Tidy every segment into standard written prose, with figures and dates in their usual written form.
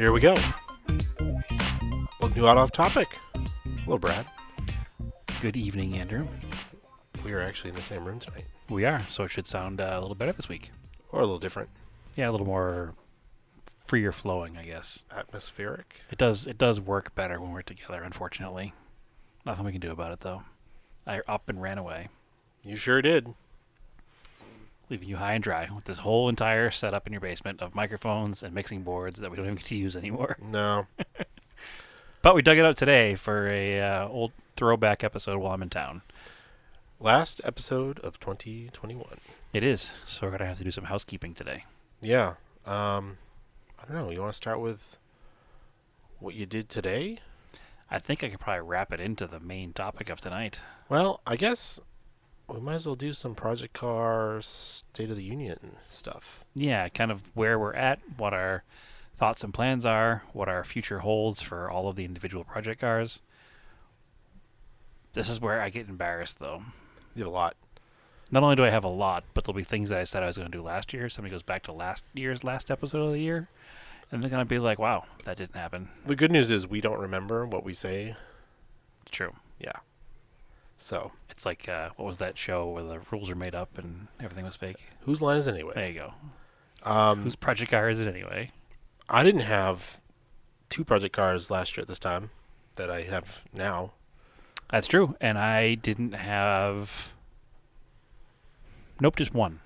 Here we go. Welcome to Out Off Topic. Hello, Brad. Good evening, Andrew. We are actually in the same room tonight. We are, so it should sound a little better this week. Or a little different. Yeah, a little more freer flowing, I guess. Atmospheric. It does work better when we're together, unfortunately. Nothing we can do about it, though. I up and ran away, You sure did. leaving you high and dry with this whole entire setup in your basement of microphones and mixing boards that we don't even get to use anymore. No. But we dug it out today for a old throwback episode while I'm in town. Last episode of 2021. It is, so we're going to have to do some housekeeping today. Yeah. I don't know. You want to start with what you did today? I think I could probably wrap it into the main topic of tonight. Well, I guess we might as well do some Project Car State of the Union stuff. Yeah, kind of where we're at, what our thoughts and plans are, what our future holds for all of the individual project cars. This is where I get embarrassed, though. You have a lot. Not only do I have a lot, but there'll be things that I said I was going to do last year. Somebody goes back to last year's last episode of the year, and they're going to be like, wow, that didn't happen. The good news is we don't remember what we say. True. Yeah. So, It's like, what was that show where the rules were made up and everything was fake? whose line is it anyway? There you go. Um, Whose project car is it anyway? I didn't have two project cars last year at this time that I have now. That's true. And I didn't have... Nope, just one.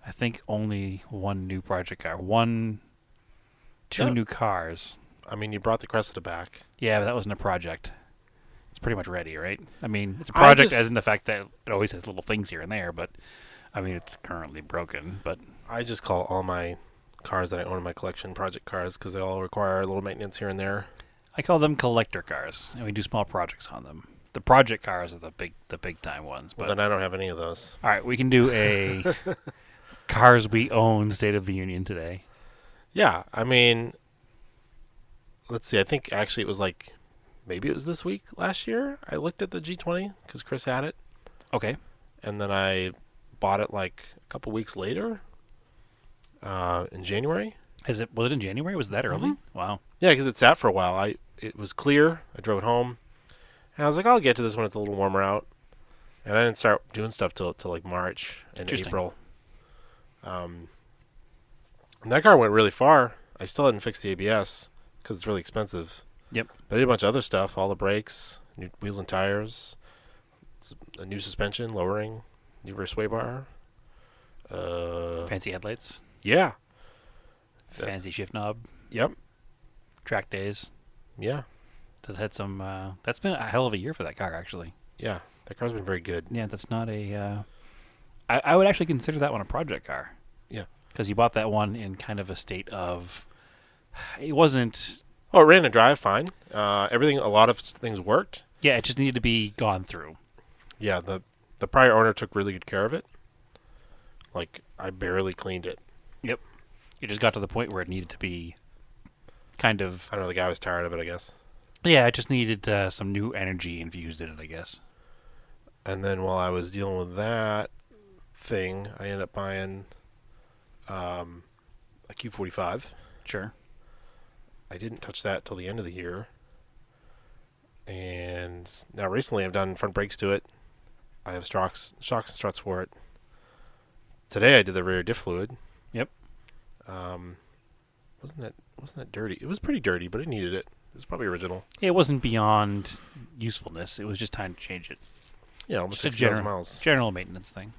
I think only one new project car. Two Yeah. new cars. I mean, you brought the Cressida back. Yeah, but that wasn't a project. It's pretty much ready, right? I mean, it's a I project just- as in the fact that it always has little things here and there, but I mean, it's currently broken. But I just call all my cars that I own in my collection project cars because they all require a little maintenance here and there. I call them collector cars, and we do small projects on them. The project cars are the big time ones. Well, But then I don't have any of those. all right, we can do a cars we own State of the Union today. Yeah, I mean, let's see. I think actually it was like, maybe it was this week last year. I looked at the G20 because Chris had it, Okay. and then I bought it like a couple weeks later in January. Was it in January? Was it that early? Mhm. Wow. Yeah, because it sat for a while. It was clear. I drove it home, and I was like, I'll get to this when it's a little warmer out. And I didn't start doing stuff till like March and Interesting. April. And that car went really far. I still hadn't fixed the ABS because it's really expensive. Yep. But I did a bunch of other stuff, all the brakes, new wheels and tires, a new suspension, lowering, new rear sway bar. Fancy headlights, Yeah. That- fancy shift knob, Yep. track days. Yeah. That's had some. That's been a hell of a year for that car, actually. Yeah. That car's been very good. Yeah, that's not a. I would actually consider that one a project car. Yeah. Because you bought that one in kind of a state of. It wasn't. Oh, it ran and drive fine. Everything, a lot of things worked. Yeah, it just needed to be gone through. Yeah, the prior owner took really good care of it. Like, I barely cleaned it. It just got to the point where it needed to be. Kind of. I don't know, the guy was tired of it, I guess. Yeah, it just needed some new energy infused in it, I guess. And then while I was dealing with that thing, I ended up buying a Q45. Sure. I didn't touch that till the end of the year. And now recently I've done front brakes to it. I have shocks and struts for it. Today I did the rear diff fluid. Yep. Wasn't that dirty? It was pretty dirty, but it needed it. It was probably original. It wasn't beyond usefulness. It was just time to change it. Yeah, almost Just a 60,000 miles. General maintenance thing.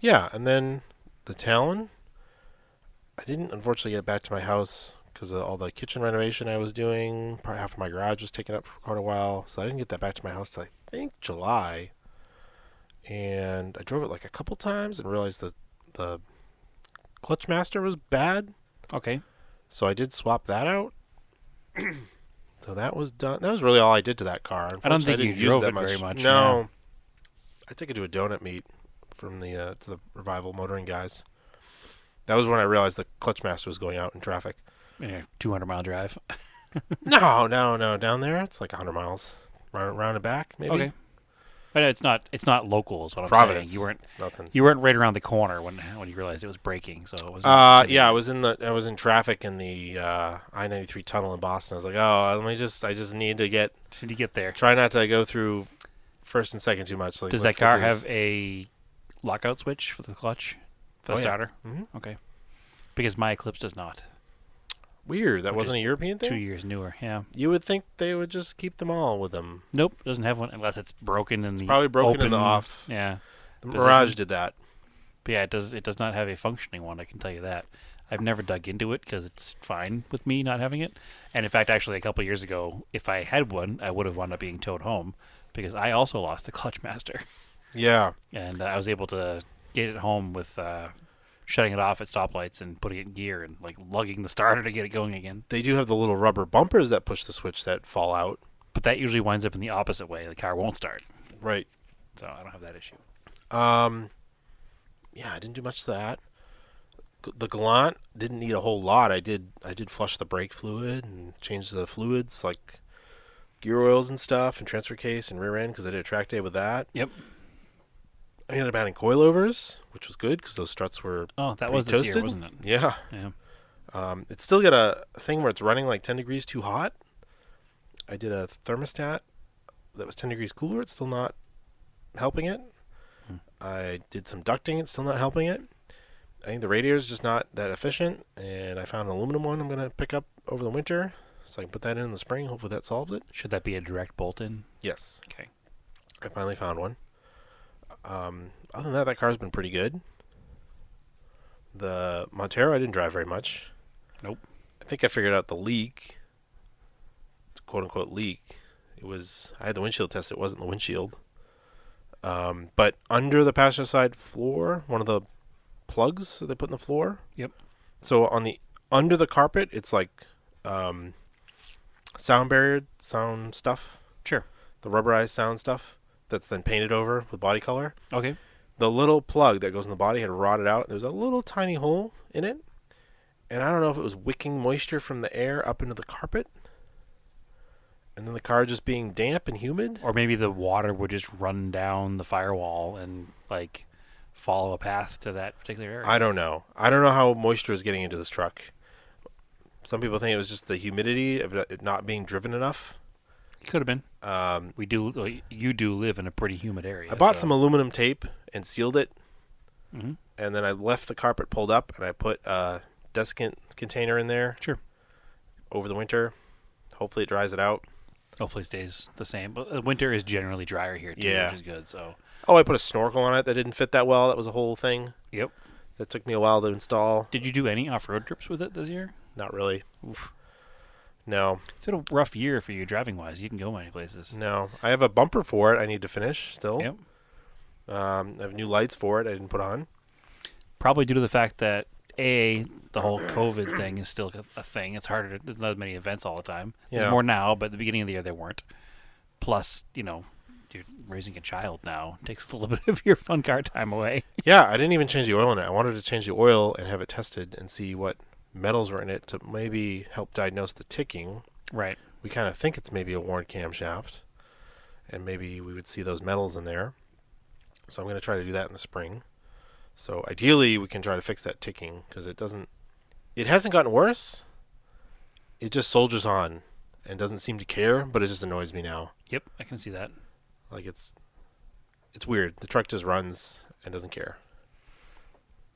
Yeah, and then the Talon. I didn't unfortunately get back to my house because of all the kitchen renovation I was doing. Probably half of my garage was taken up for quite a while, so I didn't get that back to my house till I think July. And I drove it like a couple times and realized that the clutch master was bad, Okay. so I did swap that out. So that was done. That was really all I did to that car. I don't think Unfortunately, you didn't use drove that it very much, No, I took it to a donut meet from the to the Revival Motoring guys. That was when I realized the clutch master was going out in traffic. In a 200-mile drive. No. Down there, it's like 100 miles. Round and back, maybe. Okay. But it's not local, is what I'm Providence. saying. It's nothing. You weren't right around the corner when you realized it was breaking. So it was. Yeah, I was in traffic in the I-93 tunnel in Boston. I was like, oh, I just need to Did you get there? try not to go through first and second too much. Like, Does let's that get car through have this. a lockout switch for the clutch, for the Oh, yeah. starter? Mhm. Okay. Because my Eclipse does not. Weird. That Which wasn't a European thing? 2 years newer. Yeah. You would think they would just keep them all with them. Nope. Doesn't have one unless it's broken in the Probably broken in the open- off. Yeah. The position. Mirage did that. But yeah, it does not have a functioning one. I can tell you that. I've never dug into it because it's fine with me not having it. And in fact, actually, a couple of years ago, if I had one, I would have wound up being towed home because I also lost the clutch master, Yeah. and I was able to get it home with shutting it off at stoplights and putting it in gear and like lugging the starter to get it going again. They do have the little rubber bumpers that push the switch that fall out. But that usually winds up in the opposite way. The car won't start, Right. so I don't have that issue. Yeah, I didn't do much to that. The Galant didn't need a whole lot. I did flush the brake fluid and change the fluids like gear oils and stuff and transfer case and rear end because I did a track day with that. Yep. I ended up adding coilovers, which was good because those struts were Oh, that pretty was this year, toasted. wasn't it? Yeah. Yeah. It's still got a thing where it's running like 10 degrees too hot. I did a thermostat that was 10 degrees cooler. It's still not helping it. I did some ducting. It's still not helping it. I think the radiator is just not that efficient, and I found an aluminum one I'm going to pick up over the winter, so I can put that in the spring. Hopefully that solves it. Should that be a direct bolt-in? Yes. Okay. I finally found one. Other than that, that car's been pretty good. The Montero I didn't drive very much. Nope. I think I figured out the leak, quote unquote leak. I had the windshield test. It wasn't the windshield. But under the passenger side floor, one of the plugs that they put in the floor. Yep. So under the carpet, it's like sound barrier, sound stuff. Sure. The rubberized sound stuff that's then painted over with body color. Okay. The little plug that goes in the body had rotted out. There's a little tiny hole in it. And I don't know if it was wicking moisture from the air up into the carpet. And then the car just being damp and humid. Or maybe the water would just run down the firewall and like follow a path to that particular area. I don't know. I don't know how moisture is getting into this truck. Some people think it was just the humidity of it not being driven enough. It could have been. You do live in a pretty humid area. I bought so- some aluminum tape and sealed it. Mhm. And then I left the carpet pulled up and I put a desiccant container in there. Sure. Over the winter. Hopefully it dries it out. Hopefully it stays the same. But winter is generally drier here too, Yeah. which is good. So Oh, I put a snorkel on it that didn't fit that well. That was a whole thing. Yep. That took me a while to install. Did you do any off-road trips with it this year? Not really. Oof. No. It's been a rough year for you driving wise. You can go many places. No. I have a bumper for it I need to finish still. Yep. I have new lights for it I didn't put on. Probably due to the fact that the whole COVID thing is still a thing. It's harder. There's not as many events all the time. There's Yeah. more now, but at the beginning of the year there weren't. Plus, you're raising a child now. It takes a little bit of your fun car time away. Yeah, I didn't even change the oil in it. I wanted to change the oil and have it tested and see what metals were in it to maybe help diagnose the ticking. Right. We kind of think it's maybe a worn camshaft, and maybe we would see those metals in there. So I'm going to try to do that in the spring. So ideally, we can try to fix that ticking because it hasn't gotten worse. It just soldiers on and doesn't seem to care, but it just annoys me now. Yep, I can see that. Like it's weird. The truck just runs and doesn't care.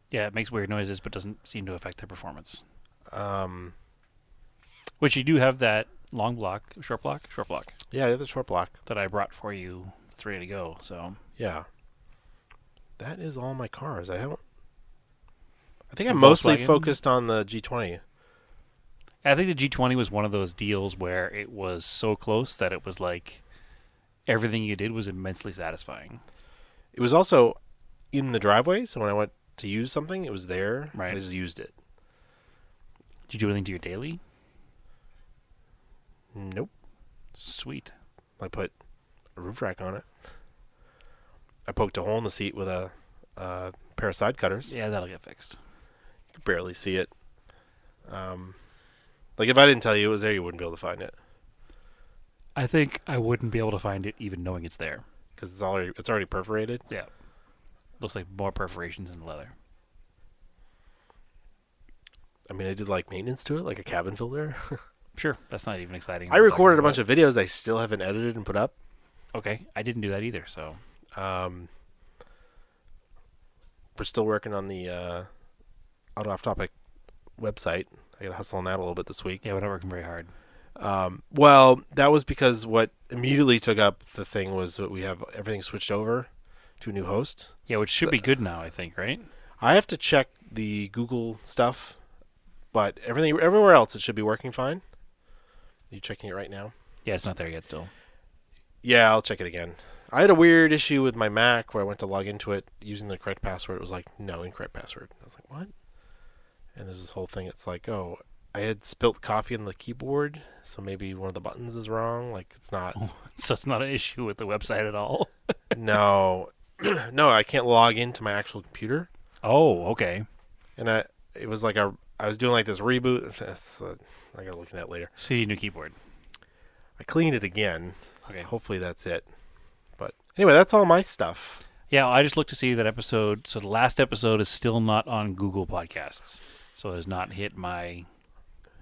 Yeah, it makes weird noises, but doesn't seem to affect the performance. Um, Which you do have that short block yeah, the short block. that I brought for you. It's ready to go. So Yeah. That is all my cars. I think The I'm mostly Volkswagen? focused on the G20. I think the G20 was one of those deals where it was so close that it was like everything you did was immensely satisfying. It was also in the driveway, so when I went to use something, it was there. Right. I just used it. Did you do anything to your daily? Nope. Sweet. I put a roof rack on it. I poked a hole in the seat with a pair of side cutters. Yeah, that'll get fixed. You could barely see it. Like if I didn't tell you it was there, you wouldn't be able to find it. I think I wouldn't be able to find it even knowing it's there. because it's already perforated. Yeah. Looks like more perforations in the leather. I mean, I did like maintenance to it, like a cabin filter. Sure, that's not even exciting. I recorded a bunch of videos I still haven't edited and put up. Okay, I didn't do that either, so. We're still working on the Auto Off Topic website. I got to hustle on that a little bit this week. Yeah, we're not working very hard. Well, that was because what immediately took up the thing was that we have everything switched over to a new host. Yeah, which should be good now, I think, right? I have to check the Google stuff, but everywhere else it should be working fine. Are you checking it right now? Yeah, it's not there yet still. Yeah, I'll check it again. I had a weird issue with my Mac where I went to log into it using the correct password. It was like, no, incorrect password. I was like, what? And there's this whole thing. It's like, oh, I had spilt coffee on the keyboard, so maybe one of the buttons is wrong. Like, it's not. Oh, so it's not an issue with the website at all? No. No, I can't log into my actual computer. Oh, okay. And it was like I was doing like this reboot. That's I got to look at that later. See, new keyboard. I cleaned it again. Okay. Hopefully that's it. But anyway, that's all my stuff. Yeah, I just looked to see that episode. So the last episode is still not on Google Podcasts. So it has not hit my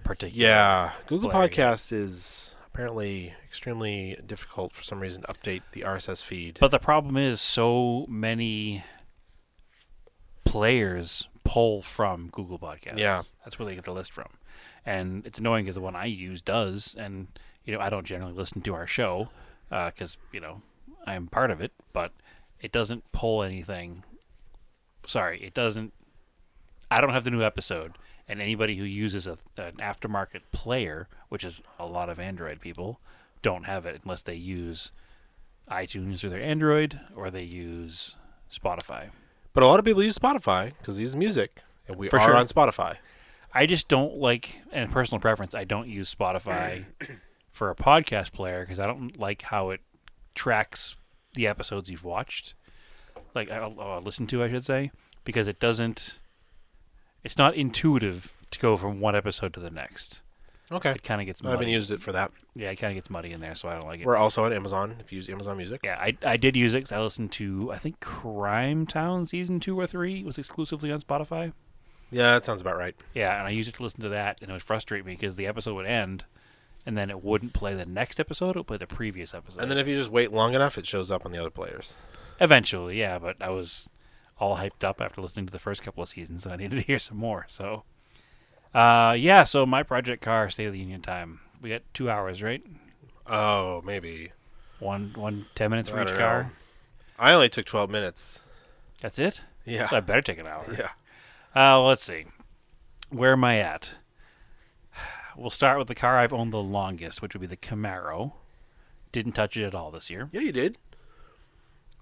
particular. Yeah, Google player Podcasts is apparently extremely difficult for some reason to update the RSS feed. But the problem is so many players pull from Google Podcasts. Yeah. That's where they get the list from. And it's annoying because the one I use does. And, I don't generally listen to our show because, I'm part of it. But it doesn't pull anything. Sorry, it doesn't. I don't have the new episode. And anybody who uses an aftermarket player, which is a lot of Android people, don't have it unless they use iTunes or their Android or they use Spotify. But a lot of people use Spotify because they use music, and we For are sure. on Spotify. I just don't like, and personal preference, I don't use Spotify for a podcast player because I don't like how it tracks the episodes you've watched. Like, I'll listen to, I should say, because it doesn't. It's not intuitive to go from one episode to the next. Okay. It kind of gets I muddy. haven't used it for that. Yeah, it kind of gets muddy in there, so I don't like it. We're also on Amazon if you use Amazon Music. Yeah, I did use it because I listened to, I think, Crime Town Season 2 or 3 was exclusively on Spotify. Yeah, that sounds about right. Yeah, and I used it to listen to that, and it would frustrate me because the episode would end, and then it wouldn't play the next episode, it would play the previous episode. And then if you just wait long enough, it shows up on the other players. Eventually, yeah, but I was all hyped up after listening to the first couple of seasons, and I needed to hear some more, so... so my project car, State of the Union time. We got 2 hours, right? Oh, maybe. One 10 minutes for I each don't car. know. I only took 12 minutes. That's it? Yeah. So I better take an hour. Yeah. Let's see. Where am I at? We'll start with the car I've owned the longest, which would be the Camaro. Didn't touch it at all this year. Yeah, you did.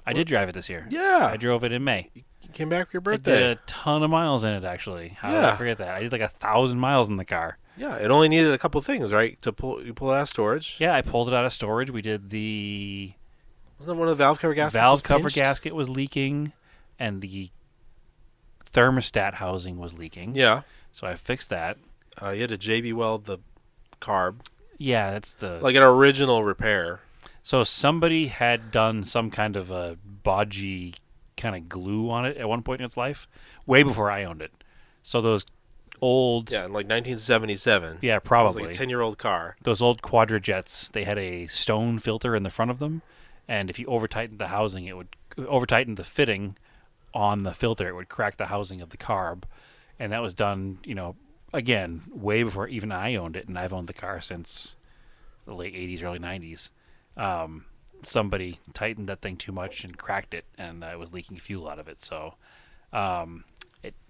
I did drive it this year. Yeah. I drove it in May. You came back for your I did birthday. a ton of miles in it, actually. How did I Yeah. forget that? I did like 1,000 miles in the car. Yeah, it only needed a couple of things, right? You pull it out of storage. Yeah, I pulled it out of storage. We did the Wasn't that one of the valve cover gaskets? valve was cover pinched? gasket was leaking, and the thermostat housing was leaking. Yeah. So I fixed that. You had to JB weld the carb. Yeah, that's the... Like an original repair. So somebody had done some kind of a bodgy kind of glue on it at one point in its life, way before I owned it. So those old... Yeah, in like 1977. Yeah, It was probably. like a 10-year-old car. Those old Quadrajets, they had a stone filter in the front of them, and if you over-tightened the housing, it would over-tighten the fitting on the filter, it would crack the housing of the carb. And that was done, again, way before even I owned it, and I've owned the car since the late 80s, early 90s. Somebody tightened that thing too much and cracked it, and I was leaking fuel out of it. So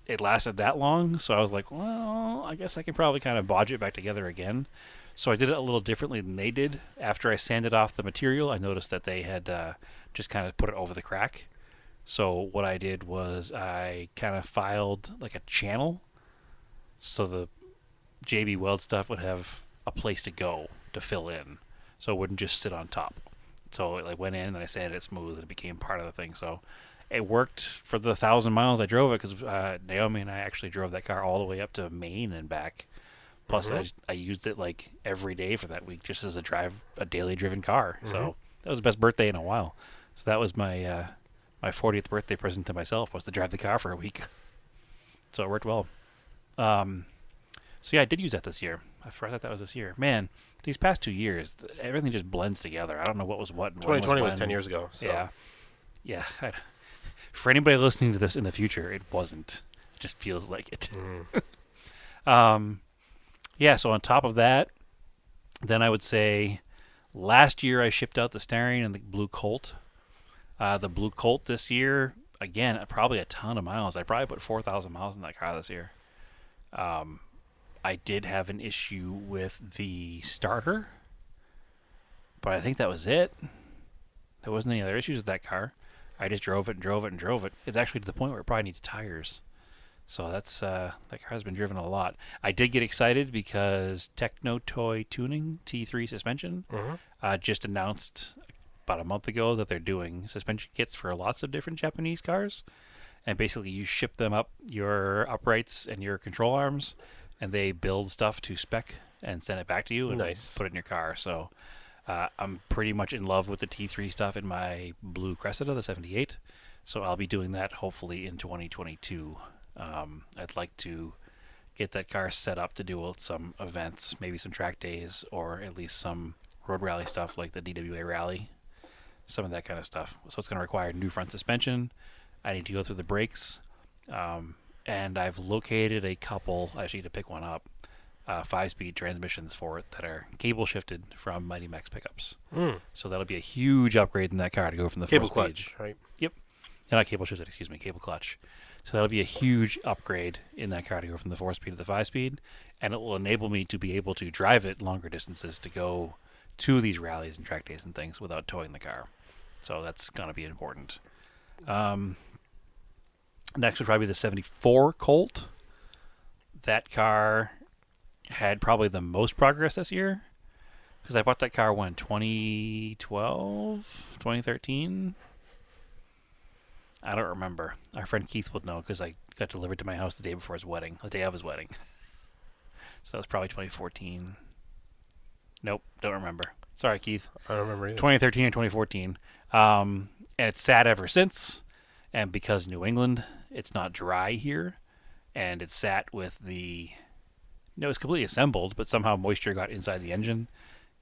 it lasted that long, so I was like, well, I guess I can probably kind of bodge it back together again. So I did it a little differently than they did. After I sanded off the material, I noticed that they had just kind of put it over the crack. So what I did was I kind of filed like a channel so the JB Weld stuff would have a place to go to fill in, so it wouldn't just sit on top. So it like went in, and then I sanded it smooth, and it became part of the thing. So it worked for the 1,000 miles I drove it, because Naomi and I actually drove that car all the way up to Maine and back. Plus, I used it like every day for that week, just as a daily driven car. So that was the best birthday in a while. So that was my 40th birthday present to myself, was to drive the car for a week. So it worked well. Um, so yeah, I did use that this year. I forgot that was this year. Man, these past 2 years, everything just blends together. I don't know what was what and when 2020 was when. 10 years ago. So. Yeah, yeah. For anybody listening to this in the future, it wasn't. It just feels like it. Mm. Yeah. So on top of that, then I would say last year I shipped out the Starion and the Blue Colt. The Blue Colt this year, again, probably a ton of miles. I probably put 4,000 miles in that car this year. I did have an issue with the starter, but I think that was it. There wasn't any other issues with that car. I just drove it and drove it and drove it. It's actually to the point where it probably needs tires. So that's that car's been driven a lot. I did get excited because Techno Toy Tuning T3 suspension just announced about a month ago that they're doing suspension kits for lots of different Japanese cars. And basically you ship them up your uprights and your control arms, and they build stuff to spec and send it back to you and Nice. put it in your car. So I'm pretty much in love with the T3 stuff in my blue Cressida, the 78. So I'll be doing that hopefully in 2022. I'd like to get that car set up to do some events, maybe some track days, or at least some road rally stuff like the DWA Rally, some of that kind of stuff. So it's going to require new front suspension. I need to go through the brakes, and I've located a couple. I actually need to pick one up. 5-speed transmissions for it that are cable shifted from Mighty Max pickups. So that'll be a huge upgrade in that car to go from the Cable 4-speed. clutch, right? Yep. Yeah, not cable shifted, excuse me, cable clutch. So that'll be a huge upgrade in that car to go from the 4-speed to the 5-speed, and it will enable me to be able to drive it longer distances to go to these rallies and track days and things without towing the car. So that's going to be important. Next would probably be the 74 Colt. That car had probably the most progress this year because I bought that car when 2012, 2013. I don't remember. Our friend Keith would know because I got delivered to my house the day before his wedding, the day of his wedding. So that was probably 2014. Nope, don't remember. Sorry, Keith. I don't remember either. 2013 or 2014. And it's sat ever since. And because New England, it's not dry here. And it's sat with the... No, it's completely assembled, but somehow moisture got inside the engine.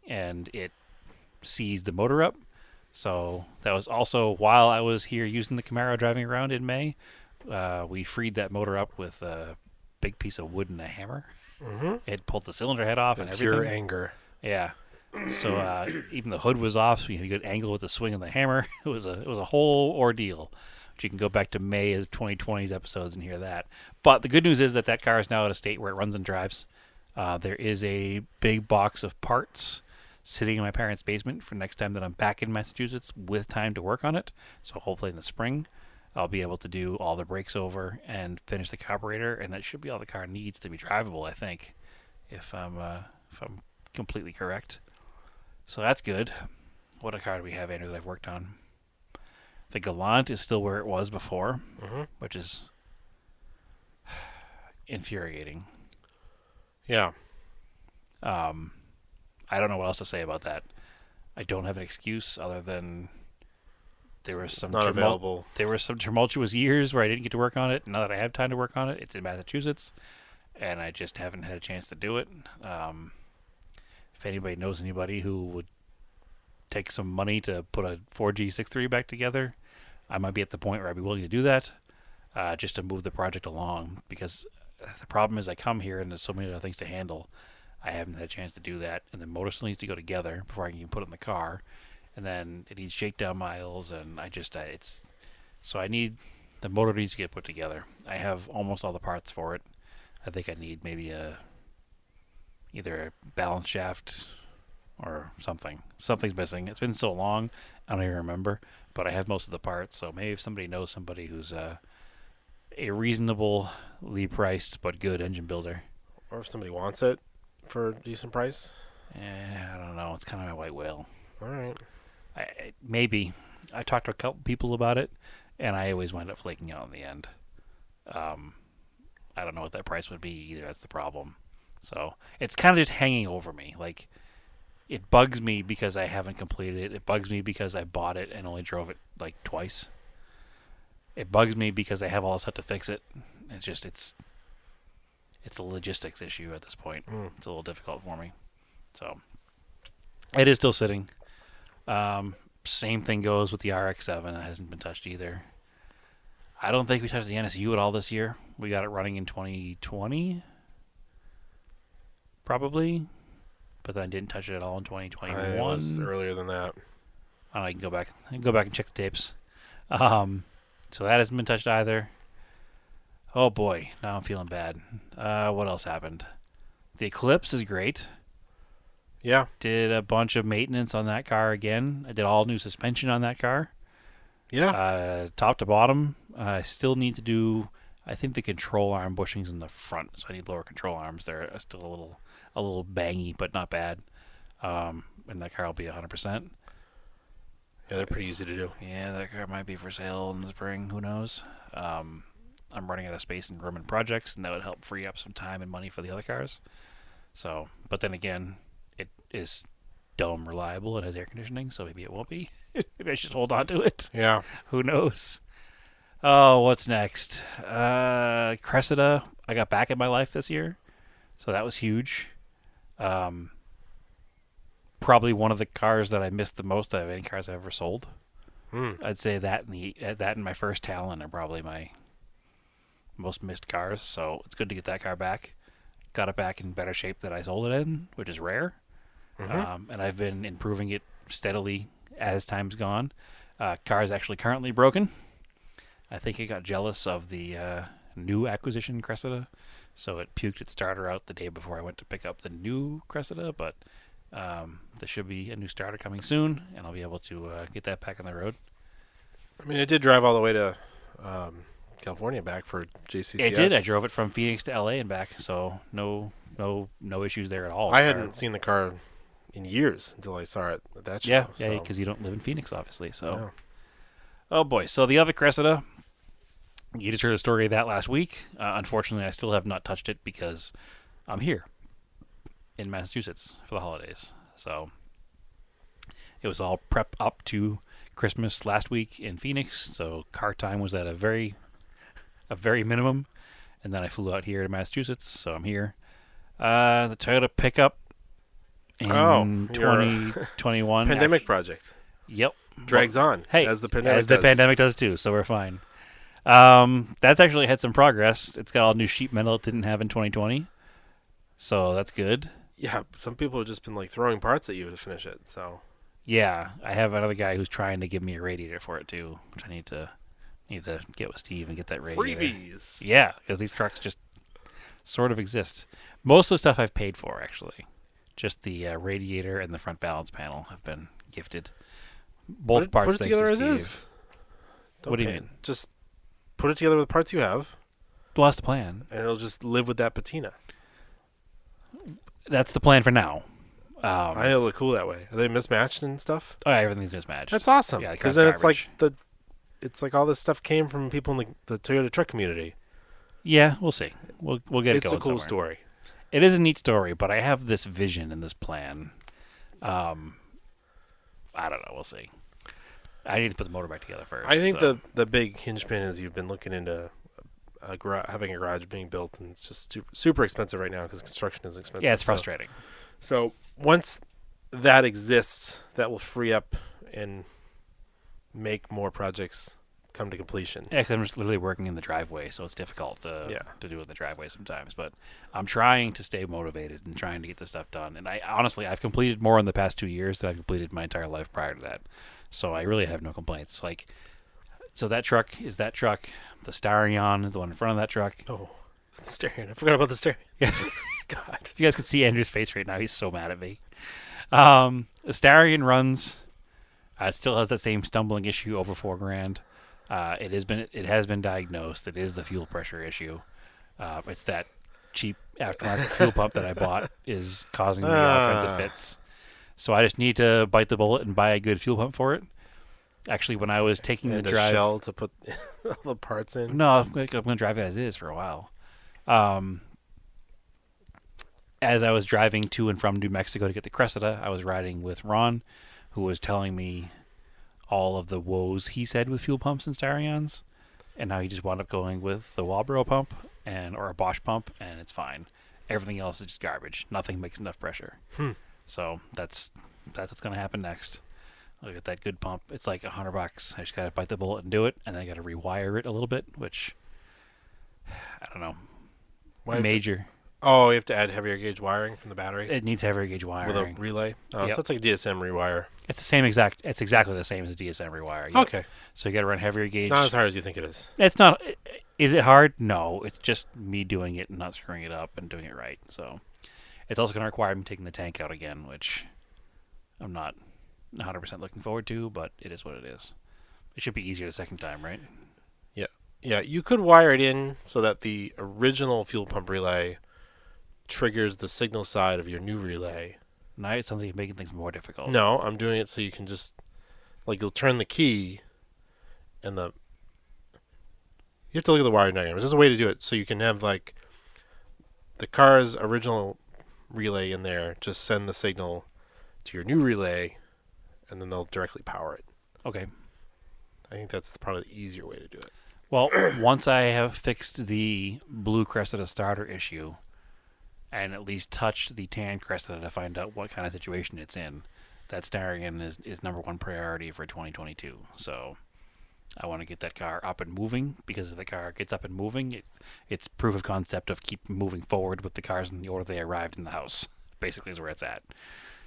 And it seized the motor up. So that was also while I was here using the Camaro driving around in May. We freed that motor up with a big piece of wood and a hammer. It pulled the cylinder head off and everything. Pure anger. Yeah. So even the hood was off, so we had a good angle with the swing of the hammer. It was a whole ordeal. Which you can go back to May of 2020's episodes and hear that. But the good news is that car is now at a state where it runs and drives. There is a big box of parts sitting in my parents' basement for next time that I'm back in Massachusetts with time to work on it. So hopefully in the spring, I'll be able to do all the brakes over and finish the carburetor, and that should be all the car needs to be drivable, I think, if I'm completely correct. So that's good. What a car do we have, Andrew, that I've worked on? The Galant is still where it was before, which is infuriating. Yeah. I don't know what else to say about that. I don't have an excuse other than there was some not available. There were some tumultuous years where I didn't get to work on it. Now that I have time to work on it, it's in Massachusetts, and I just haven't had a chance to do it. If anybody knows anybody who would take some money to put a 4G63 back together, I might be at the point where I'd be willing to do that, just to move the project along. Because the problem is I come here and there's so many other things to handle. I haven't had a chance to do that, and the motor still needs to go together before I can even put it in the car, and then it needs shakedown miles, and so I need the motor needs to get put together. I have almost all the parts for it. I think I need maybe either a balance shaft or something. Something's missing. It's been so long, I don't even remember, but I have most of the parts. So maybe if somebody knows somebody who's a reasonably priced but good engine builder, Or if somebody wants it for a decent price. I don't know. It's kind of my white whale. All right. Maybe. I talked to a couple people about it, and I always wind up flaking out in the end. I don't know what that price would be either. That's the problem. So it's kind of just hanging over me. Like, it bugs me because I haven't completed it. It bugs me because I bought it and only drove it like twice. It bugs me because I have all this stuff to fix it. It's a logistics issue at this point. It's a little difficult for me. So it is still sitting. Same thing goes with the RX-7. It hasn't been touched either. I don't think we touched the NSU at all this year. We got it running in 2020, probably, but then I didn't touch it at all in 2021. It was earlier than that. I can go back and check the tapes. So that hasn't been touched either. Oh boy, now I'm feeling bad. What else happened? The Eclipse is great. Yeah. Did a bunch of maintenance on that car again. I did all new suspension on that car. Yeah. Top to bottom. I still need to do, I think, the control arm bushings in the front. So I need lower control arms. They're still a little bangy, but not bad. And that car will be 100%. Yeah, they're pretty easy to do. Yeah, that car might be for sale in the spring. Who knows? I'm running out of space and room in projects, and that would help free up some time and money for the other cars. So, but then again, it is dumb reliable. It has air conditioning, so maybe it won't be. Maybe I should hold on to it. Yeah. Who knows? Oh, what's next? Cressida. I got back in my life this year, so that was huge. Probably one of the cars that I missed the most out of any cars I've ever sold. I'd say that and my first Talon are probably my most missed cars. So it's good to get that car back. Got it back in better shape that I sold it in, which is rare. And I've been improving it steadily as time's gone. Car is actually currently broken. I think it got jealous of the new acquisition Cressida, so it puked its starter out the day before I went to pick up the new Cressida, but there should be a new starter coming soon, and I'll be able to get that back on the road. I mean, it did drive all the way to California back for JCCS. It did. I drove it from Phoenix to LA and back, so no issues there at all. I hadn't seen the car in years until I saw it at that show. Yeah, because you don't live in Phoenix, obviously. So, no. Oh boy. So the other Cressida, you just heard a story of that last week. Unfortunately, I still have not touched it because I'm here in Massachusetts for the holidays. So it was all prep up to Christmas last week in Phoenix. So car time was at a very minimum, and then I flew out here to Massachusetts. So I'm here. The Toyota pickup in 2021 pandemic project. Yep, drags on. Hey, as the pandemic the pandemic does too. So we're fine. That's actually had some progress. It's got all new sheet metal it didn't have in 2020, so that's good. Yeah, some people have just been like throwing parts at you to finish it. So yeah, I have another guy who's trying to give me a radiator for it too, which I need to get with Steve and get that radiator. Freebies. Yeah, because these trucks just sort of exist. Most of the stuff I've paid for, actually. Just the radiator and the front balance panel have been gifted. Both parts. Put it together to as Steve. is. What do you mean? Just put it together with the parts you have. Well, that's the plan. And it'll just live with that patina. That's the plan for now. I think it'll look cool that way. Are they mismatched and stuff? Oh, yeah, everything's mismatched. That's awesome. Yeah, because then it's like all this stuff came from people in the Toyota truck community. Yeah, we'll see. We'll get it going. It's a cool somewhere. story. It is a neat story, but I have this vision and this plan. I don't know. We'll see. I need to put the motor back together first. I think the big hinge pin is you've been looking into having a garage being built, and it's just super expensive right now because construction is expensive. Yeah, it's frustrating. So once that exists, that will free up and make more projects come to completion. Yeah, because I'm just literally working in the driveway, so it's difficult to do in the driveway sometimes. But I'm trying to stay motivated and trying to get this stuff done. And I've completed more in the past 2 years than I've completed my entire life prior to that. So I really have no complaints. So that truck is that truck. The Starion is the one in front of that truck. Oh, the Starion. I forgot about the Starion. Yeah. God. If you guys could see Andrew's face right now, he's so mad at me. The Starion runs. It still has that same stumbling issue over $4,000. It has been diagnosed. It is the fuel pressure issue. It's that cheap aftermarket fuel pump that I bought is causing me all kinds of fits. So I just need to bite the bullet and buy a good fuel pump for it. Actually, when I was taking the drive, shell to put all the parts in. No, I'm going to drive it as is for a while. as I was driving to and from New Mexico to get the Cressida, I was riding with Ron, who was telling me all of the woes he said with fuel pumps and Styrions, and how he just wound up going with the Walbro pump or a Bosch pump, and it's fine. Everything else is just garbage. Nothing makes enough pressure. So that's what's gonna happen next. I'll get that good pump. It's like $100. I just gotta bite the bullet and do it, and then I gotta rewire it a little bit, which I don't know. Major. Oh, you have to add heavier gauge wiring from the battery It needs heavier gauge wiring with a relay. Oh, Yep. so it's like a DSM rewire. It's the same exact. It's exactly the same as a DSM rewire. Yep. Okay, So you got to run heavier gauge. it's not as hard as you think it is. It's not. Is it hard? No. It's just me doing it and not screwing it up and doing it right. So it's also going to require me taking the tank out again, which I'm not 100% looking forward to, but it is what it is. It should be easier the second time, right? Yeah, you could wire it in so that the original fuel pump relay triggers the signal side of your new relay. Now it sounds like you're making things more difficult. No, I'm doing it so you can just, like, you'll turn the key and you have to look at the wiring diagram. There's a way to do it so you can have, like, the car's original relay in there, just send the signal to your new relay, and then they'll directly power it. Okay. I think that's probably the easier way to do it. Well, once I have fixed the blue Cressida starter issue, and at least touched the tan Cressida to find out what kind of situation it's in, that Starion is number one priority for 2022. So I want to get that car up and moving, because if the car gets up and moving, it's proof of concept of keep moving forward with the cars in the order they arrived in the house, basically is where it's at.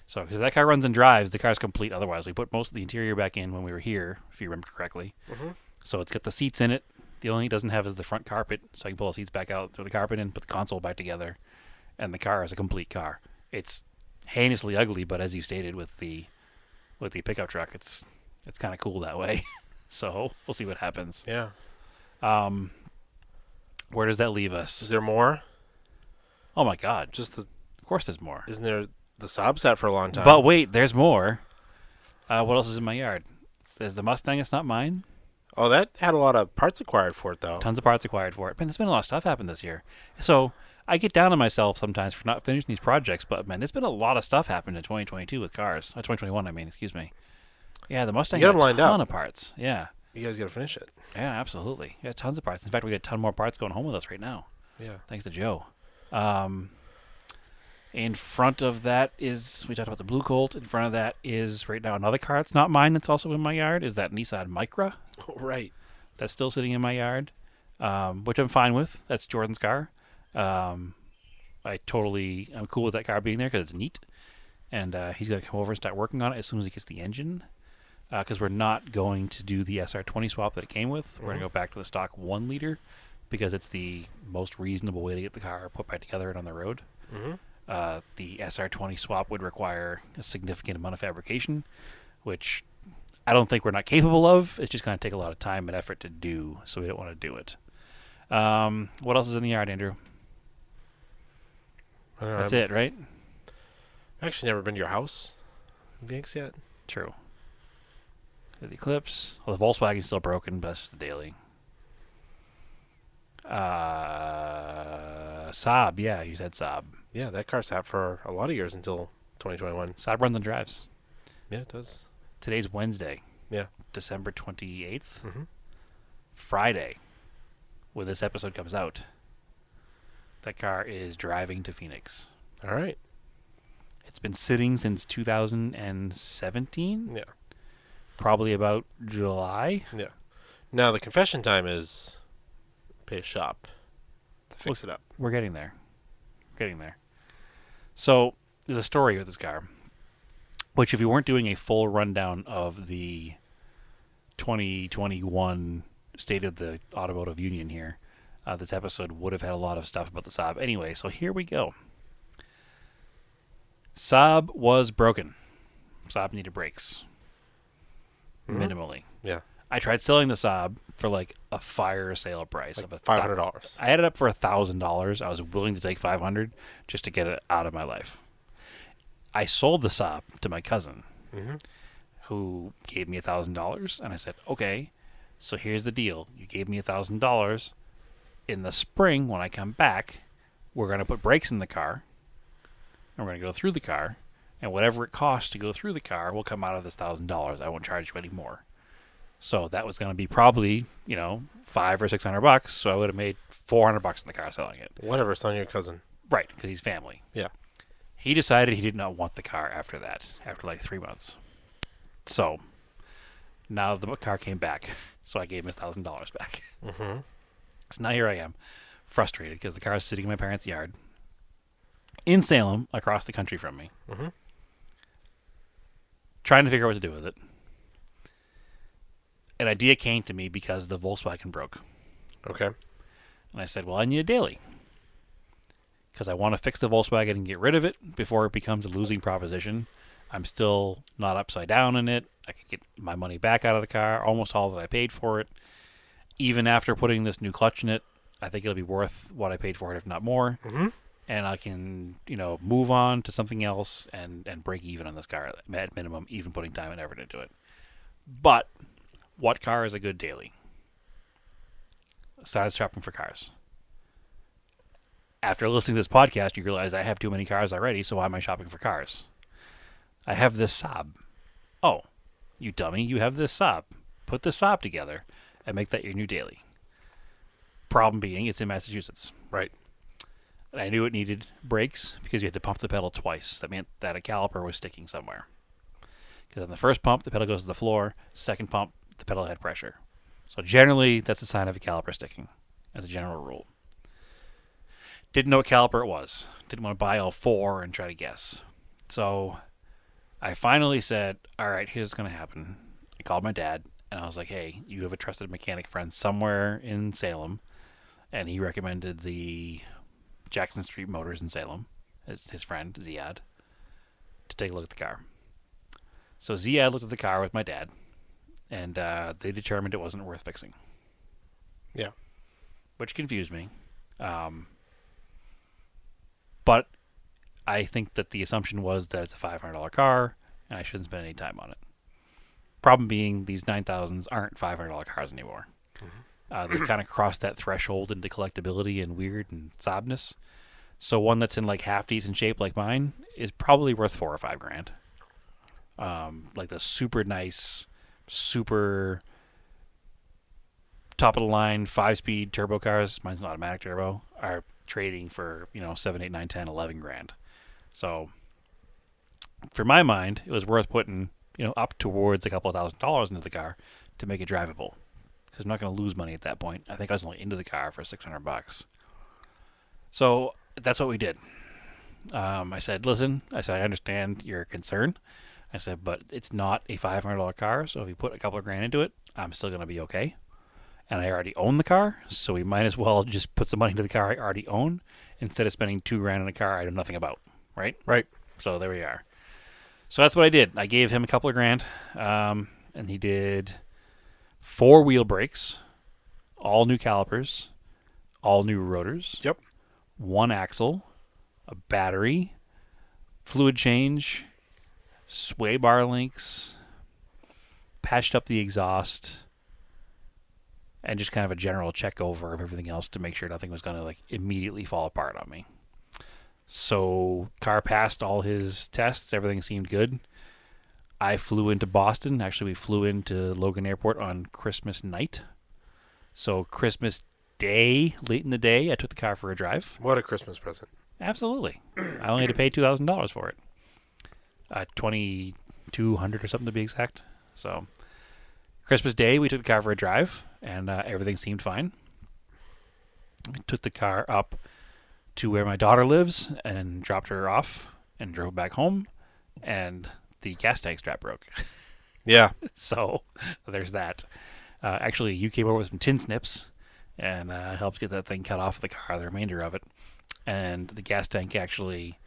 So because if that car runs and drives, the car's complete otherwise. We put most of the interior back in when we were here, if you remember correctly. Mm-hmm. So it's got the seats in it. The only thing it doesn't have is the front carpet, so I can pull the seats back out, throw the carpet in, put the console back together, and the car is a complete car. It's heinously ugly, but as you stated with the pickup truck, it's kind of cool that way. So we'll see what happens. Yeah. Where does that leave Is us? there more? Oh my God! Just the Of course, there's more. isn't there the Saab sat for a long time? But wait, there's more. What else is in my yard? There's the Mustang. It's not mine. Oh, that had a lot of parts acquired for it, though. Tons of parts acquired for it. Man, there's been a lot of stuff happened this year. So I get down on myself sometimes for not finishing these projects, but man, there's been a lot of stuff happened in 2022 with cars. 2021, I mean, excuse me. Yeah, the Mustang You got got them a lined ton up. of parts. Yeah. You guys got to finish it. Yeah, absolutely. Yeah, tons of parts. In fact, we got a ton more parts going home with us right now, Yeah. thanks to Joe. In front of that is, we talked about the Blue Colt. In front of that is right now another car. It's not mine. That's also in my yard. Is that Nissan Micra? Oh, right. That's still sitting in my yard, which I'm fine with. That's Jordan's car. I'm cool with that car being there because it's neat. And he's going to come over and start working on it as soon as he gets the engine. Because we're not going to do the SR20 swap that it came with. We're going to go back to the stock 1 liter because it's the most reasonable way to get the car put back together and on the road. Mm-hmm. The SR20 swap would require a significant amount of fabrication, which I don't think we're not capable of. It's just going to take a lot of time and effort to do, so we don't want to do it. What else is in the yard, Andrew? I don't know. That's it, right? I've actually never been to your house in Phoenix yet. True. The Eclipse. Well, the Volkswagen's still broken, but that's just the daily. Saab, yeah, you said Saab. Yeah, that car sat for a lot of years until 2021. Saab runs and drives. Yeah, it does. Today's Wednesday. Yeah. December 28th. Mm-hmm. Friday, when this episode comes out, that car is driving to Phoenix. All right. It's been sitting since 2017. Yeah. Probably about July. Yeah. Now, the confession time is pay a shop to fix it up. We're getting there. So, there's a story with this car, which if you weren't doing a full rundown of the 2021 State of the Automotive Union here, this episode would have had a lot of stuff about the Saab. Anyway, so here we go. Saab was broken. Saab needed brakes. Mhm. Minimally. Yeah. I tried selling the Saab for like a fire sale price Like of $500. I had it up for $1,000. I was willing to take $500 just to get it out of my life. I sold the Saab to my cousin, Mm-hmm. who gave me $1,000, and I said, "Okay, so here's the deal. You gave me $1,000. In the spring, when I come back, we're gonna put brakes in the car, and we're going to go through the car, and whatever it costs to go through the car will come out of this $1,000. I won't charge you any more. So that was going to be probably, $500 or $600. So I would have made $400 in the car selling it. Whatever, son, your cousin. Right, because he's family. Yeah. He decided he did not want the car after that, after like 3 months. So now the car came back, so I gave him his $1,000 back. Mm-hmm. So now here I am, frustrated because the car is sitting in my parents' yard in Salem, across the country from me, Mm-hmm. trying to figure out what to do with it. An idea came to me because the Volkswagen broke. Okay. And I said, well, I need a daily. Because I want to fix the Volkswagen and get rid of it before it becomes a losing proposition. I'm still not upside down in it. I could get my money back out of the car, almost all that I paid for it. Even after putting this new clutch in it, I think it'll be worth what I paid for it, if not more. Mm-hmm. And I can, move on to something else and break even on this car at minimum, even putting time and effort into it. But what car is a good daily? Started shopping for cars. After listening to this podcast, you realize I have too many cars already, so why am I shopping for cars? I have this Saab. Oh, you dummy, you have this Saab. Put this Saab together and make that your new daily. Problem being, it's in Massachusetts. Right. And I knew it needed brakes because you had to pump the pedal twice. That meant that a caliper was sticking somewhere. Because on the first pump, the pedal goes to the floor. Second pump, the pedal had pressure. So generally, that's a sign of a caliper sticking, as a general rule. Didn't know what caliper it was. Didn't want to buy all four and try to guess. So I finally said, all right, here's what's going to happen. I called my dad, and I was like, hey, you have a trusted mechanic friend somewhere in Salem. And he recommended the Jackson Street Motors in Salem, his friend, Ziad, to take a look at the car. So Ziad looked at the car with my dad, and they determined it wasn't worth fixing. Yeah. Which confused me. But I think that the assumption was that it's a $500 car, and I shouldn't spend any time on it. Problem being, these 9000s aren't $500 cars anymore. Mm-hmm. They've kind of crossed that threshold into collectability and weird and sobness. So one that's in like half decent shape like mine is probably worth $4 or $5 grand. Like the super nice, super top of the line 5-speed turbo cars, mine's an automatic turbo, are trading for 7, 8, 9, 10, 11 grand. So for my mind, it was worth putting up towards a couple of $1,000s into the car to make it drivable, because I'm not going to lose money at that point. I think I was only into the car for $600. So that's what we did. I said, listen, I understand your concern. I said, but it's not a $500 car, so if you put a couple of grand into it, I'm still going to be okay. And I already own the car, so we might as well just put some money into the car I already own instead of spending $2 grand on a car I know nothing about, right? Right. So there we are. So that's what I did. I gave him a couple of grand, and he did 4 wheel brakes, all new calipers, all new rotors. Yep. 1 axle, a battery, fluid change, sway bar links, patched up the exhaust, and just kind of a general check over of everything else to make sure nothing was going to immediately fall apart on me. So car passed all his tests. Everything seemed good. I flew into Boston. Actually, we flew into Logan Airport on Christmas night. So Christmas Day, late in the day, I took the car for a drive. What a Christmas present. Absolutely. I only had to pay $2,000 for it. $2,200 or something to be exact. So Christmas Day, we took the car for a drive, and everything seemed fine. I took the car up to where my daughter lives and dropped her off and drove back home, and the gas tank strap broke. Yeah. So there's that. Actually, you came over with some tin snips and helped get that thing cut off the car, the remainder of it. And the gas tank actually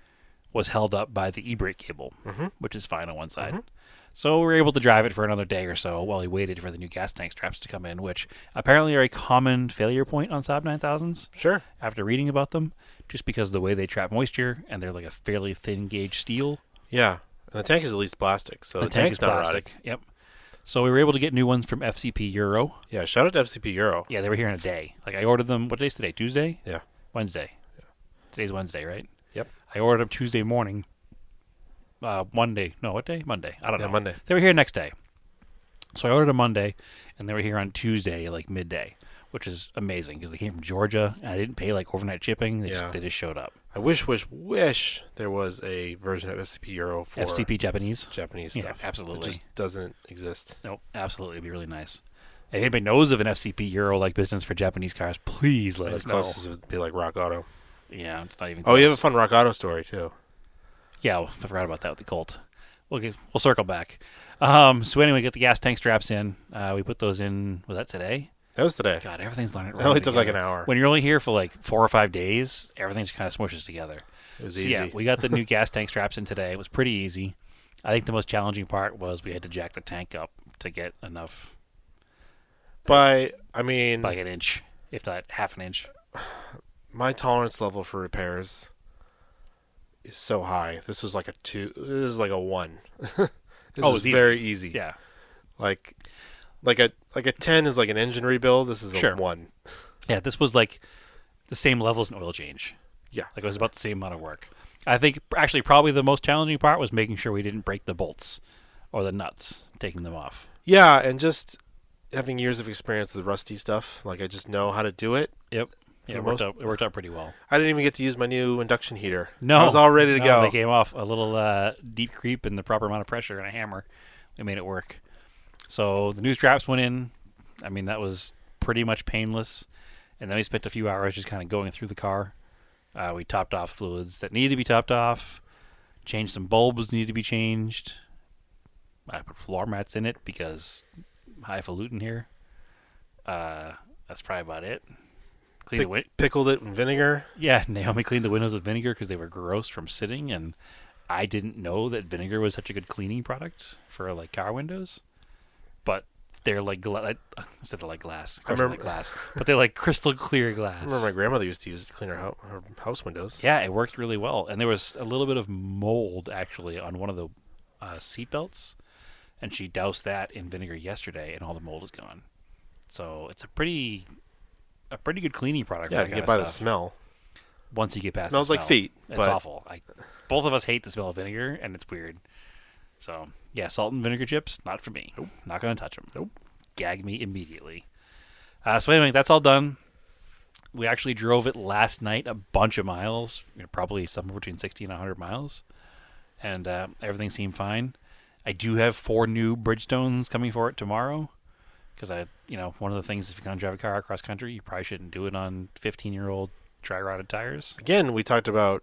was held up by the e-brake cable, which is fine on one side. Mm-hmm. So we were able to drive it for another day or so while we waited for the new gas tank straps to come in, which apparently are a common failure point on Saab 9000s. Sure. After reading about them, just because of the way they trap moisture, and they're like a fairly thin gauge steel. Yeah. And the tank is at least plastic, so the tank is not plastic. Yep. So we were able to get new ones from FCP Euro. Yeah, shout out to FCP Euro. Yeah, they were here in a day. Like I ordered them, what day's today? Tuesday? Yeah. Wednesday. Yeah. Today's Wednesday, right? Yep. I ordered them Tuesday morning. Monday. No, what day? Monday. I don't Yeah, know. Monday. They were here next day. So I ordered them Monday, and they were here on Tuesday, like midday, which is amazing because they came from Georgia, and I didn't pay like overnight shipping. They just showed up. I wish there was a version of FCP Euro for FCP Japanese. Japanese Yeah, stuff. absolutely. It just doesn't exist. Nope, absolutely. It'd be really nice. If anybody knows of an FCP Euro-like business for Japanese cars, please let us know. Closest would be like Rock Auto. Yeah, it's not even Oh, close. you have a fun Rock Auto story, too. Yeah, well, I forgot about that with the Colt. We'll circle back. So anyway, get the gas tank straps in. We put those in, was that today? That was today. God, everything's running It only took like an hour. When you're only here for like 4 or 5 days, everything just kind of smushes together. It was So easy. yeah, we got the new gas tank straps in today. It was pretty easy. I think the most challenging part was we had to jack the tank up to get enough, But, like an inch, if not half an inch. my tolerance level for repairs is so high. This was like a 2. This is like a 1. This was easy. very easy. Yeah. Like a 10 is like an engine rebuild. This is a Sure. 1. Yeah, this was like the same level as an oil change. Yeah. Like it was about the same amount of work. I think actually probably the most challenging part was making sure we didn't break the bolts or the nuts, taking them off. Yeah, and just having years of experience with rusty stuff, like I just know how to do it. Yep. For Yeah, the it worked out pretty well. I didn't even get to use my new induction heater. No. I was all ready to go. They came off a little deep creep and the proper amount of pressure and a hammer. We made it work. So the new straps went in. I mean, that was pretty much painless. And then we spent a few hours just kind of going through the car. We topped off fluids that needed to be topped off. Changed some bulbs needed to be changed. I put floor mats in it because highfalutin here. That's probably about it. Clean the Pickled it in vinegar. Yeah, Naomi cleaned the windows with vinegar because they were gross from sitting, and I didn't know that vinegar was such a good cleaning product for like car windows. But they're like I said they're like glass. I remember like glass, but they're like crystal clear glass. I remember my grandmother used to use it to clean her house windows. Yeah, it worked really well, and there was a little bit of mold actually on one of the seat belts, and she doused that in vinegar yesterday, and all the mold is gone. So it's a pretty good cleaning product. Yeah, for you that get kind by of the stuff. smell. Once you get past It smells the like smell, feet. it's but awful. Both of us hate the smell of vinegar, and it's weird. So yeah, salt and vinegar chips, not for me. Nope. Not gonna touch them. Nope. Gag me immediately. So anyway, that's all done. We actually drove it last night a bunch of miles, probably somewhere between 60 and 100 miles, and everything seemed fine. I do have 4 new Bridgestones coming for it tomorrow, because one of the things, if you're going to drive a car across country, you probably shouldn't do it on 15-year-old dry-rotted tires. Again, we talked about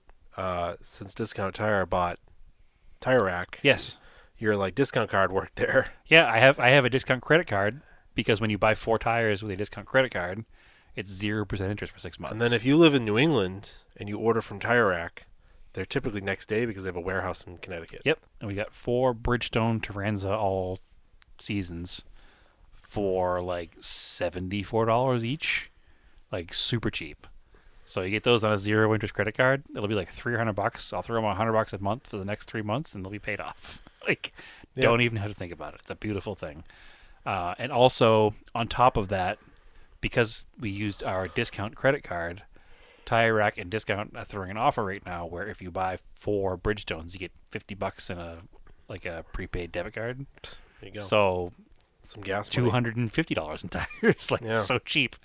since Discount Tire bought Tire Rack. Yes. Your like discount card worked there. Yeah, I have a discount credit card because when you buy 4 tires with a discount credit card, it's 0% interest for 6 months. And then if you live in New England and you order from Tire Rack, they're typically next day because they have a warehouse in Connecticut. Yep, and we got 4 Bridgestone Turanza all seasons for like $74 each, like super cheap. So you get those on a 0 interest credit card. It'll be like $300. I'll throw them $100 a month for the next 3 months, and they'll be paid off. Don't even have to think about it. It's a beautiful thing. And also on top of that, because we used our discount credit card, Tire Rack and Discount are throwing an offer right now where if you buy 4 Bridgestones, you get $50 in a prepaid debit card. There you go. So some gas money. $250 in tires, so cheap.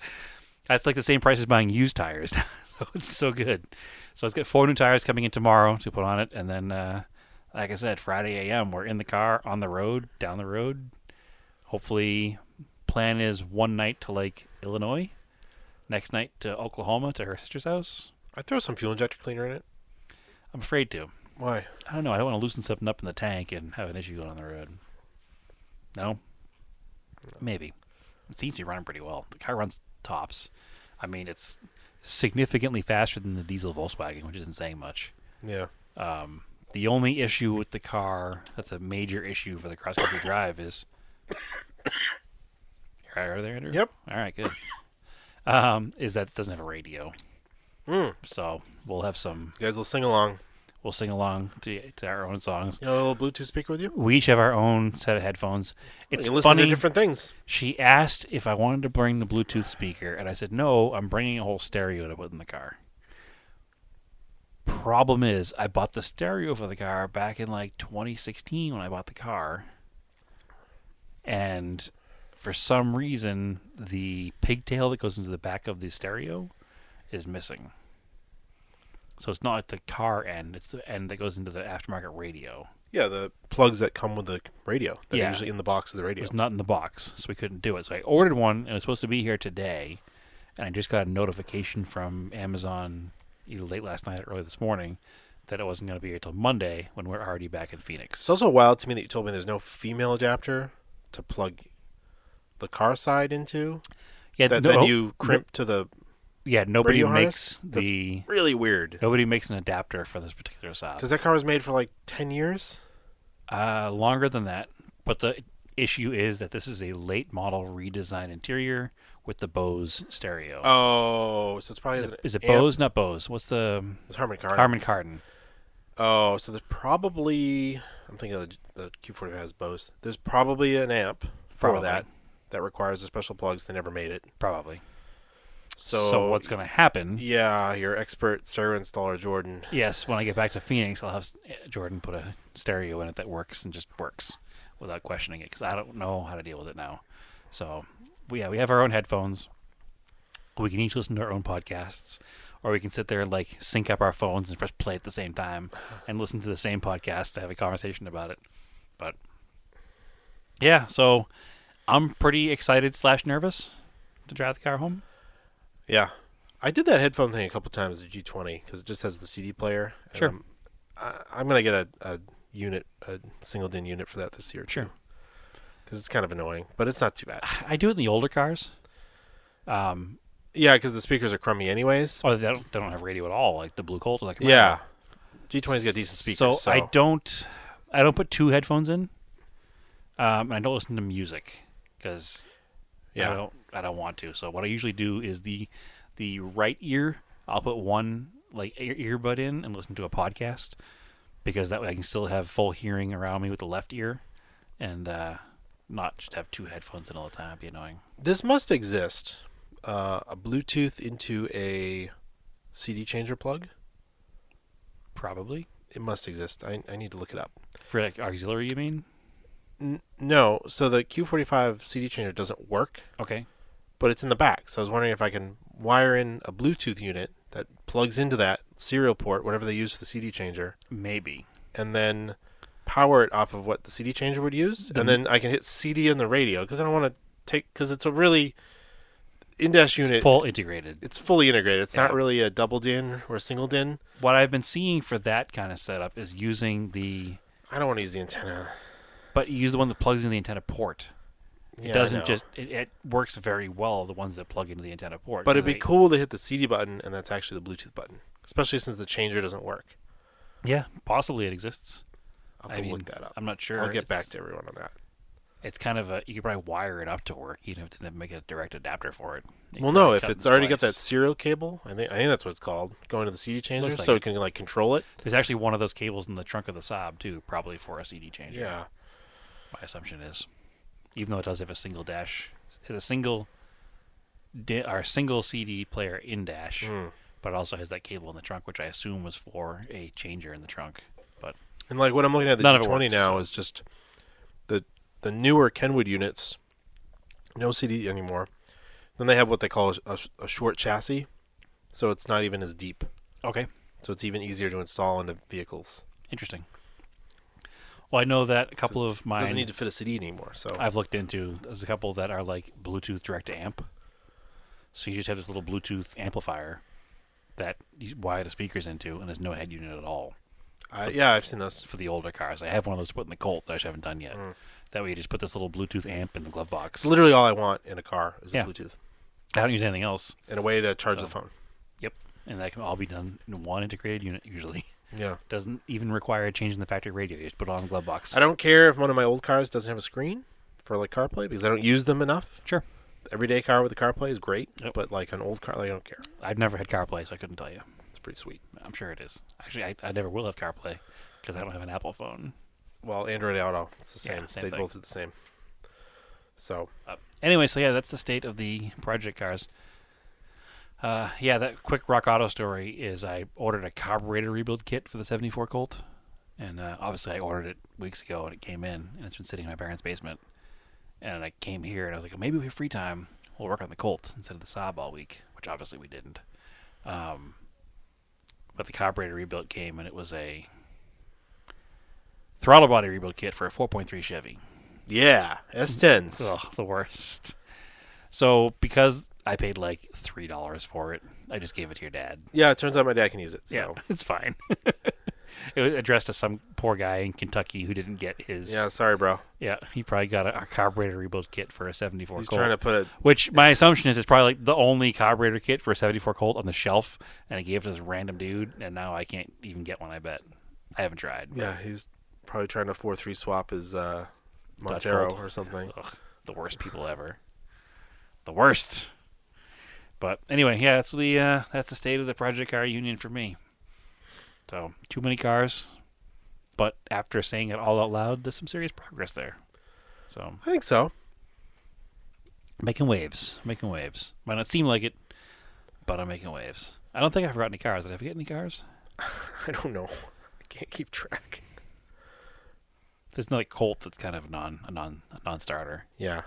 That's like the same price as buying used tires. So it's so good. So it's got 4 new tires coming in tomorrow to put on it, and then like I said, Friday a.m. we're in the car, on the road, down the road. Hopefully, plan is one night to Lake Illinois, next night to Oklahoma to her sister's house. I'd throw some fuel injector cleaner in it. I'm afraid to. Why? I don't know. I don't want to loosen something up in the tank and have an issue going on the road. No? Maybe. It seems to be running pretty well. The car runs tops. I mean, it's significantly faster than the diesel Volkswagen, which isn't saying much. Yeah. The only issue with the car that's a major issue for the cross-country drive is... Are there, Andrew? Yep. All right, good. Is that it doesn't have a radio. So we'll have some... You guys will sing along. We'll sing along to our own songs. You have a little Bluetooth speaker with you? We each have our own set of headphones. It's you listen funny. to different things. She asked if I wanted to bring the Bluetooth speaker, and I said, no, I'm bringing a whole stereo to put in the car. problem is, I bought the stereo for the car back in like 2016 when I bought the car, and for some reason, the pigtail that goes into the back of the stereo is missing. So it's not at the car end; it's the end that goes into the aftermarket radio. Yeah, the plugs that come with the radio. That Yeah. are usually in the box of the It radio. was not in the box, so we couldn't do it. So I ordered one, and it was supposed to be here today, and I just got a notification from Amazon either late last night or early this morning that it wasn't going to be here till Monday when we're already back in Phoenix. It's also wild to me that you told me there's no female adapter to plug the car side into. yeah, That no- then you crimp to the nobody radio makes harness? That's the really weird. nobody makes an adapter for this particular Saab. Because that car was made for like 10 years. Longer than that, but the issue is that this is a late model redesigned interior with the Bose stereo. Oh, so it's probably is it Bose? Not Bose. What's the It's Harman Kardon. Harman Kardon? Oh, so there's probably, I'm thinking of the Q40 has Bose. There's probably an amp for Probably. that requires the special plugs. They never made it. Probably. So, So what's going to happen? Yeah, your expert stereo installer Jordan. Yes, when I get back to Phoenix, I'll have Jordan put a stereo in it that works and just works without questioning it because I don't know how to deal with it now. So, we have our own headphones. We can each listen to our own podcasts, or we can sit there and like sync up our phones and press play at the same time and listen to the same podcast to have a conversation about it. But yeah, so I'm pretty excited / nervous to drive the car home. Yeah. I did that headphone thing a couple times at G20 because it just has the CD player. and Sure. I'm going to get a unit, a single DIN unit for that this year. Sure. Because it's kind of annoying, but it's not too bad. I do it in the older cars. Yeah, because the speakers are crummy anyways. Oh, they don't have radio at all, like the Blue Colt or like Yeah. G20's got decent speakers. So, I don't put two headphones in, and I don't listen to music because yeah. I don't want to. So what I usually do is the right ear, I'll put one like earbud in and listen to a podcast because that way I can still have full hearing around me with the left ear, and not just have two headphones in all the time. It'd be annoying. This must exist. A Bluetooth into a CD changer plug. Probably It must exist. I need to look it up. for like auxiliary, you mean? No, so the Q45 CD changer doesn't work, Okay. but it's in the back. So I was wondering if I can wire in a Bluetooth unit that plugs into that serial port, whatever they use for the CD changer, Maybe. and then power it off of what the CD changer would use, and then I can hit CD on the radio because I don't want to because it's a really in-dash unit. It's full integrated. It's fully integrated. It's not Yeah. really a double DIN or a single DIN. What I've been seeing for that kind of setup is using I don't want to use the antenna. but you use the one that plugs in the antenna port. Yeah, It I doesn't know. just it works very well, the ones that plug into the antenna port. But it'd 'cause be cool to hit the CD button, and that's actually the Bluetooth button, especially since the changer doesn't work. Yeah, possibly it exists. I'll have to I mean, look that up. I'm not sure. I'll get back It's- to everyone on that. It's kind of you could probably wire it up to work. You don't have to make a direct adapter for it. You Well, can no, probably if cut and it's already got that splice. serial cable, I think that's what it's called, going to the CD changer, Looks like so it. it can like control it. There's actually one of those cables in the trunk of the Saab too, probably for a CD changer. Yeah. My assumption is, even though it does have a single dash, has a single single CD player in dash, Mm. but it also has that cable in the trunk, which I assume was for a changer in the trunk. But And like what I'm looking at the None of it G20 works, now so. is just the newer Kenwood units, no CD anymore. Then they have what they call a short chassis, so it's not even as deep. okay, So it's even easier to install into vehicles. interesting. Well, I know that a couple of It doesn't mine need to fit a CD anymore. So I've looked into. There's a couple that are like Bluetooth direct to amp. So you just have this little Bluetooth amplifier that you wire the speakers into, and there's no head unit at all yeah, I've seen those. for the older cars. I have one of those to put in the Colt that I just haven't done yet. Mm. That way you just put this little Bluetooth amp in the glove box. It's literally all I want in a car is Yeah. a Bluetooth I don't use anything else, and a way to charge So- the phone. and that can all be done in one integrated unit usually. Yeah. Doesn't even require changing the factory radio. You just put it on the glove box. I don't care if one of my old cars doesn't have a screen for like CarPlay because I don't use them enough. Sure. Everyday car with the CarPlay is great, Yep. but like an old car, like, I don't care. I've never had CarPlay, so I couldn't tell you. It's pretty sweet. I'm sure it is. Actually, I never will have CarPlay because I don't have an Apple phone. Well, Android Auto, it's the Yeah, same. same They thing. both do the same. So Anyway, so yeah, that's the state of the project cars. Yeah, that quick Rock Auto story is I ordered a carburetor rebuild kit for the 74 Colt. And obviously I ordered it weeks ago and it came in and it's been sitting in my parents' basement. And I came here and I was like, maybe we have free time. We'll work on the Colt instead of the Saab all week, which obviously we didn't. But the carburetor rebuild came and it was a throttle body rebuild kit for a 4.3 Chevy. Yeah, S10s. Ugh, the worst. So because I paid like $3 for it, I just gave it to your dad. Yeah, it turns out my dad can use it. So. Yeah, it's fine. It was addressed to some poor guy in Kentucky who didn't get his. Yeah, sorry, bro. Yeah, he probably got a carburetor rebuild kit for a 74 He's Colt. trying to put it. Which my assumption is it's probably like the only carburetor kit for a 74 Colt on the shelf, and I gave it to this random dude, and now I can't even get one, I bet. I haven't tried. Yeah, he's probably trying to 4-3 swap his Montero Colt. or something. Ugh, the worst people ever. The worst. But anyway, yeah, that's the state of the Project Car Union for me. So, too many cars. But after saying it all out loud, there's some serious progress there. So I think so. making waves. Might not seem like it, but I'm making waves. I don't think I forgot any cars. Did I forget any cars? I don't know. I can't keep track. There's no like Colt. It's kind of a non-starter. Yeah,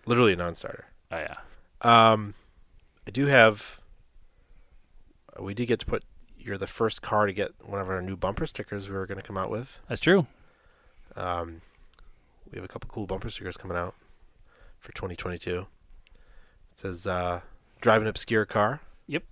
literally a non-starter. Oh yeah. I do have. We did get to put. You're the first car to get one of our new bumper stickers we were going to come out with. That's true. We have a couple cool bumper stickers coming out for 2022. It says "Drive an obscure car." Yep.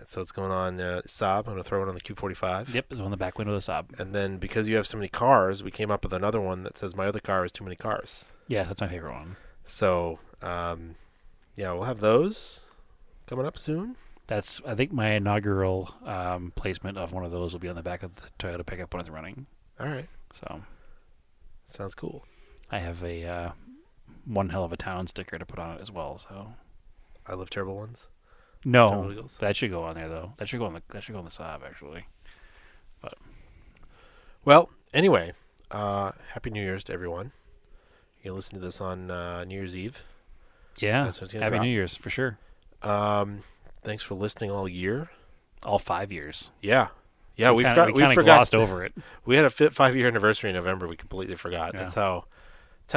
So it's going on Saab. I'm going to throw it on the Q45. Yep. It's on the back window of the Saab. And then because you have so many cars, we came up with another one that says "My other car is too many cars." Yeah, that's my favorite one. So yeah, we'll have those coming up soon. That's I think my inaugural placement of one of those will be on the back of the Toyota pickup when it's running. All right. So Sounds cool. I have a one hell of a town sticker to put on it as well. So I love terrible ones. no, Terrible Eagles. that should go on there though. That should go on the Saab actually. Well, anyway, Happy New Year's to everyone. You can listen to this on New Year's Eve. Yeah. That's when it's gonna Happy drop. New Year's for sure. Thanks for listening all year. All 5 years. Yeah. Yeah, we kind of forgot. glossed over it. We had a 5-year anniversary in November. We completely forgot. Yeah. That's how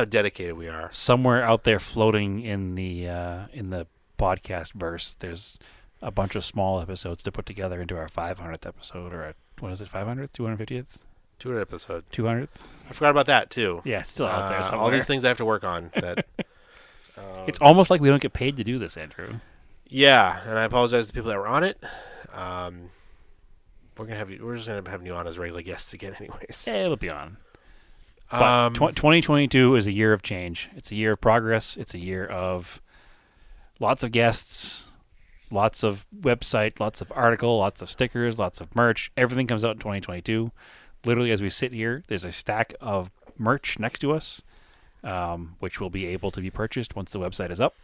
dedicated we are. Somewhere out there floating in the podcast verse, there's a bunch of small episodes to put together into our 500th episode or what is it, 500th, 250th, 200 episode. 200th? I forgot about that too. Yeah, it's still out there somewhere. All these things I have to work on. That. It's almost like we don't get paid to do this, Andrew. Yeah, and I apologize to the people that were on it. We're just gonna have you on as regular guests again, anyways. Yeah, it'll be on. But 2022 is a year of change. It's a year of progress. It's a year of lots of guests, lots of website, lots of article, lots of stickers, lots of merch. Everything comes out in 2022. Literally, as we sit here, there's a stack of merch next to us, which will be able to be purchased once the website is up.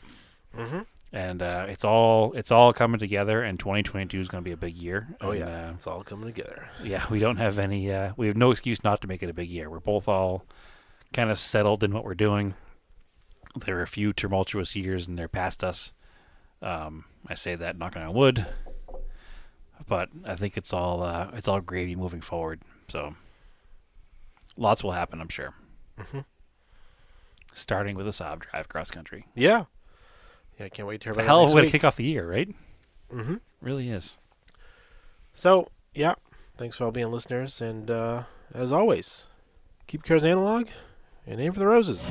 Mm-hmm. And it's all coming together. And 2022 is going to be a big year. Oh and, yeah, it's all coming together. Yeah, we don't have any. We have no excuse not to make it a big year. We're both all kind of settled in what we're doing. There are a few tumultuous years, and they're past us. I say that knocking on wood, but I think it's all gravy moving forward. So lots will happen, I'm sure. Mm-hmm. Starting with a Saab drive cross country. Yeah. Yeah, I can't wait to hear It's a about hell it of a next way to week. kick off the year, right? Mm-hmm. Really is. So, yeah, thanks for all being listeners, and as always, keep cars analog and aim for the roses.